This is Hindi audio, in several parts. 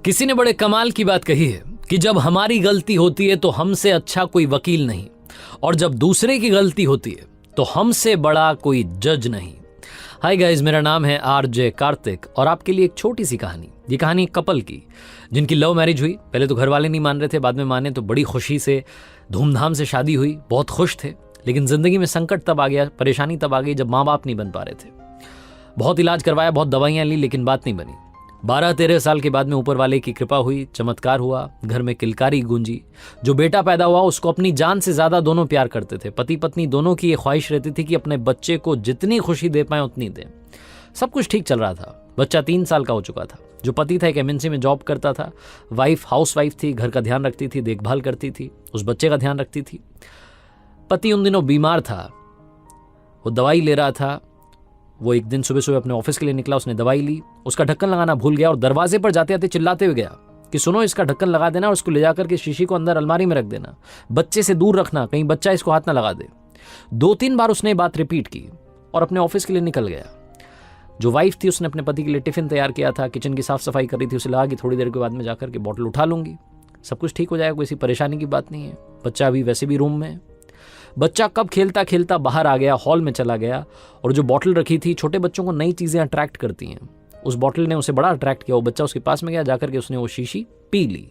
किसी ने बड़े कमाल की बात कही है कि जब हमारी गलती होती है तो हमसे अच्छा कोई वकील नहीं, और जब दूसरे की गलती होती है तो हमसे बड़ा कोई जज नहीं। हाय गाइस, मेरा नाम है आरजे कार्तिक और आपके लिए एक छोटी सी कहानी। ये कहानी एक कपल की जिनकी लव मैरिज हुई। पहले तो घर वाले नहीं मान रहे थे, बाद में माने तो बड़ी खुशी से धूमधाम से शादी हुई, बहुत खुश थे। लेकिन जिंदगी में संकट तब आ गया, परेशानी तब आ गई जब माँ बाप नहीं बन पा रहे थे। बहुत इलाज करवाया, बहुत दवाइयाँ ली, लेकिन बात नहीं बनी। 12-13 साल के बाद में ऊपर वाले की कृपा हुई, चमत्कार हुआ, घर में किलकारी गूंजी। जो बेटा पैदा हुआ उसको अपनी जान से ज्यादा दोनों प्यार करते थे। पति पत्नी दोनों की ये ख्वाहिश रहती थी कि अपने बच्चे को जितनी खुशी दे पाए उतनी दें। सब कुछ ठीक चल रहा था। बच्चा 3 साल का हो चुका था। जो पति था एक एमएनसी में जॉब करता था, वाइफ हाउस वाइफ थी, घर का ध्यान रखती थी, देखभाल करती थी, उस बच्चे का ध्यान रखती थी। पति उन दिनों बीमार था, वो दवाई ले रहा था। वो एक दिन सुबह सुबह अपने ऑफिस के लिए निकला, उसने दवाई ली, उसका ढक्कन लगाना भूल गया और दरवाजे पर जाते जाते चिल्लाते हुए गया कि सुनो, इसका ढक्कन लगा देना और उसको ले जाकर के शीशी को अंदर अलमारी में रख देना, बच्चे से दूर रखना, कहीं बच्चा इसको हाथ ना लगा दे। 2-3 बार उसने बात रिपीट की और अपने ऑफिस के लिए निकल गया। जो वाइफ थी उसने अपने पति के लिए टिफिन तैयार किया था, किचन की साफ सफाई कर रही थी। उसे लगा कि थोड़ी देर के बाद में जाकर के बॉटल उठा लूंगी, सब कुछ ठीक हो जाएगा, कोई सी परेशानी की बात नहीं है। बच्चा अभी वैसे भी रूम में है। बच्चा कब खेलता खेलता बाहर आ गया, हॉल में चला गया, और जो बॉटल रखी थी, छोटे बच्चों को नई चीजें अट्रैक्ट करती हैं, उस बॉटल ने उसे बड़ा अट्रैक्ट किया। वो बच्चा उसके पास में गया, जाकर के उसने वो शीशी पी ली।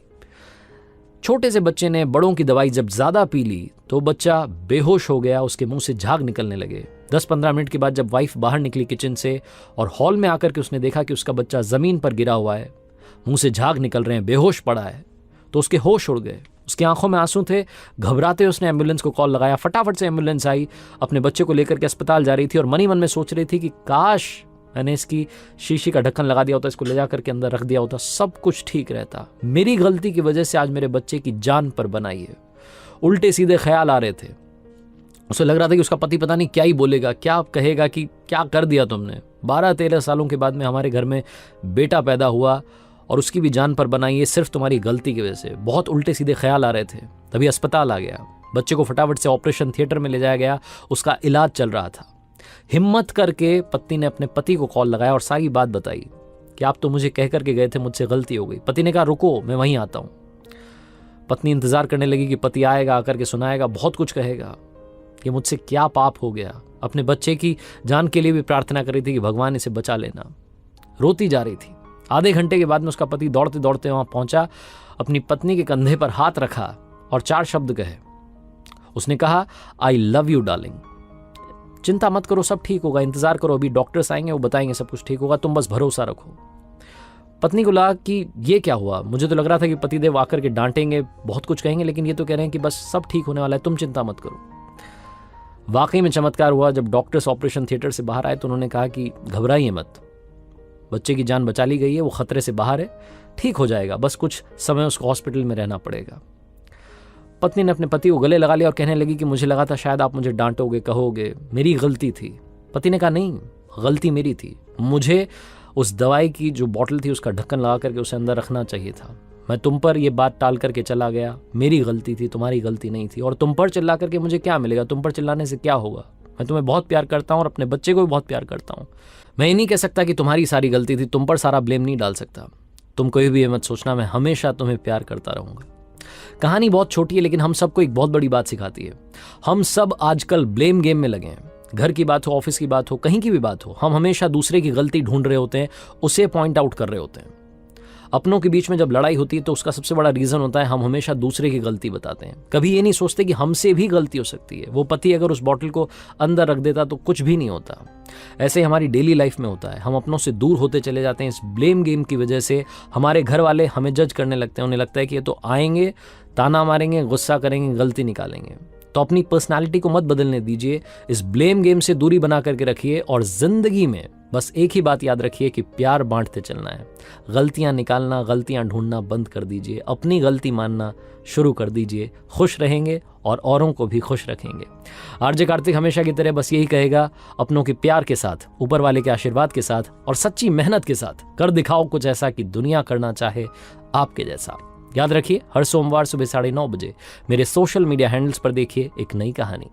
छोटे से बच्चे ने बड़ों की दवाई जब ज्यादा पी ली तो बच्चा बेहोश हो गया, उसके मुंह से झाग निकलने लगे। 10-15 मिनट के बाद जब वाइफ बाहर निकली किचन से और हॉल में आकर के उसने देखा कि उसका बच्चा जमीन पर गिरा हुआ है, मुंह से झाग निकल रहे हैं, बेहोश पड़ा है, तो उसके होश उड़ गए। उसकी आंखों में आंसू थे। घबराते उसने एम्बुलेंस को कॉल लगाया। फटाफट से एम्बुलेंस आई, अपने बच्चे को लेकर के अस्पताल जा रही थी और मन ही मन में सोच रही थी कि काश मैंने इसकी शीशी का ढक्कन लगा दिया होता, इसको ले जाकर के अंदर रख दिया होता, सब कुछ ठीक रहता। मेरी गलती की वजह से आज मेरे बच्चे की जान पर बनाई है। उल्टे सीधे ख्याल आ रहे थे। उसे लग रहा था कि उसका पति पता नहीं क्या ही बोलेगा, क्या कहेगा कि क्या कर दिया तुमने। 12-13 सालों के बाद में हमारे घर में बेटा पैदा हुआ और उसकी भी जान पर बनाई है सिर्फ तुम्हारी गलती की वजह से। बहुत उल्टे सीधे ख्याल आ रहे थे। तभी अस्पताल आ गया। बच्चे को फटाफट से ऑपरेशन थिएटर में ले जाया गया, उसका इलाज चल रहा था। हिम्मत करके पत्नी ने अपने पति को कॉल लगाया और सारी बात बताई कि आप तो मुझे कह करके गए थे, मुझसे गलती हो गई। पति ने कहा रुको, मैं वहीं आता हूं। पत्नी इंतजार करने लगी कि पति आएगा, आकर के सुनाएगा, बहुत कुछ कहेगा कि मुझसे क्या पाप हो गया। अपने बच्चे की जान के लिए भी प्रार्थना कर रही थी कि भगवान इसे बचा लेना। रोती जा रही थी। आधे घंटे के बाद में उसका पति दौड़ते दौड़ते वहां पहुंचा, अपनी पत्नी के कंधे पर हाथ रखा और 4 शब्द कहे। उसने कहा, आई लव यू डार्लिंग, चिंता मत करो, सब ठीक होगा, इंतजार करो, अभी डॉक्टर्स आएंगे, वो बताएंगे सब कुछ ठीक होगा, तुम बस भरोसा रखो। पत्नी को लगा कि ये क्या हुआ, मुझे तो लग रहा था कि पतिदेव आकर के डांटेंगे, बहुत कुछ कहेंगे, लेकिन ये तो कह रहे हैं कि बस सब ठीक होने वाला है, तुम चिंता मत करो। वाकई में चमत्कार हुआ। जब डॉक्टर्स ऑपरेशन थिएटर से बाहर आए तो उन्होंने कहा कि घबराइए मत, बच्चे की जान बचा ली गई है, वो खतरे से बाहर है, ठीक हो जाएगा, बस कुछ समय उसको हॉस्पिटल में रहना पड़ेगा। पत्नी ने अपने पति को गले लगा लिया और कहने लगी कि मुझे लगा था शायद आप मुझे डांटोगे, कहोगे मेरी गलती थी। पति ने कहा नहीं, गलती मेरी थी, मुझे उस दवाई की जो बोतल थी उसका ढक्कन लगा करके उसे अंदर रखना चाहिए था। मैं तुम पर यह बात टाल करके चला गया, मेरी गलती थी, तुम्हारी गलती नहीं थी। और तुम पर चिल्ला करके मुझे क्या मिलेगा, तुम पर चिल्लाने से क्या होगा। मैं तुम्हें बहुत प्यार करता हूं और अपने बच्चे को भी बहुत प्यार करता हूं। मैं ये नहीं कह सकता कि तुम्हारी सारी गलती थी, तुम पर सारा ब्लेम नहीं डाल सकता। तुम कोई भी मत सोचना, मैं हमेशा तुम्हें प्यार करता रहूंगा। कहानी बहुत छोटी है लेकिन हम सबको एक बहुत बड़ी बात सिखाती है। हम सब आजकल ब्लेम गेम में लगे हैं। घर की बात हो, ऑफिस की बात हो, कहीं की भी बात हो, हम हमेशा दूसरे की गलती ढूंढ रहे होते हैं, उसे पॉइंट आउट कर रहे होते हैं। अपनों के बीच में जब लड़ाई होती है तो उसका सबसे बड़ा रीजन होता है हम हमेशा दूसरे की गलती बताते हैं। कभी ये नहीं सोचते कि हमसे भी गलती हो सकती है। वो पति अगर उस बॉटल को अंदर रख देता तो कुछ भी नहीं होता। ऐसे ही हमारी डेली लाइफ में होता है। हम अपनों से दूर होते चले जाते हैं। इस ब्लेम गेम की वजह से हमारे घर वाले हमें जज करने लगते हैं। उन्हें लगता है कि ये तो आएंगे, ताना मारेंगे, गुस्सा करेंगे, गलती निकालेंगे। तो अपनी पर्सनालिटी को मत बदलने दीजिए। इस ब्लेम गेम से दूरी बना करके रखिए और जिंदगी में बस एक ही बात याद रखिए कि प्यार बांटते चलना है। गलतियां निकालना, गलतियां ढूंढना बंद कर दीजिए। अपनी गलती मानना शुरू कर दीजिए। खुश रहेंगे और औरों को भी खुश रखेंगे। आरजे कार्तिक हमेशा की तरह बस यही कहेगा, अपनों के प्यार के साथ, ऊपर वाले के आशीर्वाद के साथ और सच्ची मेहनत के साथ कर दिखाओ कुछ ऐसा कि दुनिया करना चाहे आपके जैसा। याद रखिए, हर सोमवार सुबह 9:30 बजे मेरे सोशल मीडिया हैंडल्स पर देखिए एक नई कहानी।